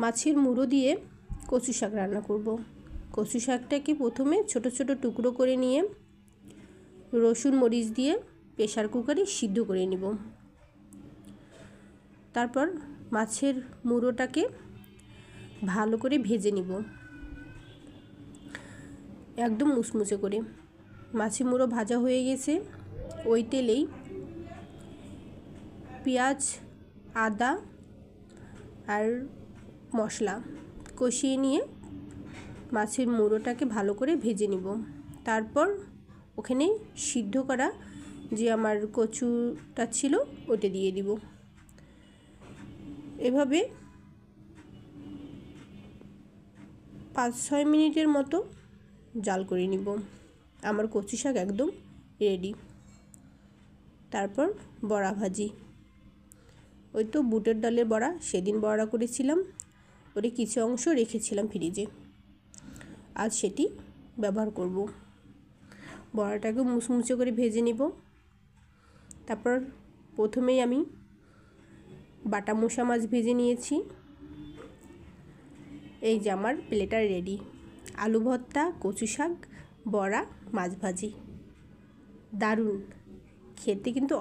মাছের মুড়ো দিয়ে কচু শাক রান্না করব। কচু শাকটাকে প্রথমে ছোট ছোট টুকরো করে নিয়ে রসুন মরিচ দিয়ে প্রেসার কুকারে সিদ্ধ করে নেব। তারপর মাছের মুড়োটাকে ভালো করে ভেজে নিব, একদম মুচমুচে করে। মাছের মুড়ো ভাজা হয়ে গেছে। ওই তেলেই পেঁয়াজ, আদা আর মশলা কষিয়ে নিয়ে মাছের মুড়োটাকে ভালো করে ভেজে নিব। তারপর ওখানে সিদ্ধ করা যে আমার কচুটা ছিল ওটা দিয়ে দিব। এভাবে 5-6 মিনিটের মতো জাল করে নিব। আমার কচু শাক একদম রেডি। তারপর বড়া ভাজি, ওই তো বুটের ডালের বড়া, সেদিন বড়া করেছিলাম, ওটা কিছু অংশ রেখেছিলাম ফ্রিজে, আজ সেটি ব্যবহার করব। বড়াটাকে মুচমুচে করে ভেজে নিব। তারপর প্রথমেই আমি বাটা মোষা মাছ ভেজে নিয়েছি। এই যে আমার প্লেটার রেডি। আলু ভর্তা, কচু শাক, বড়া, মাছ ভাজি, দারুণ খেতে কিন্তু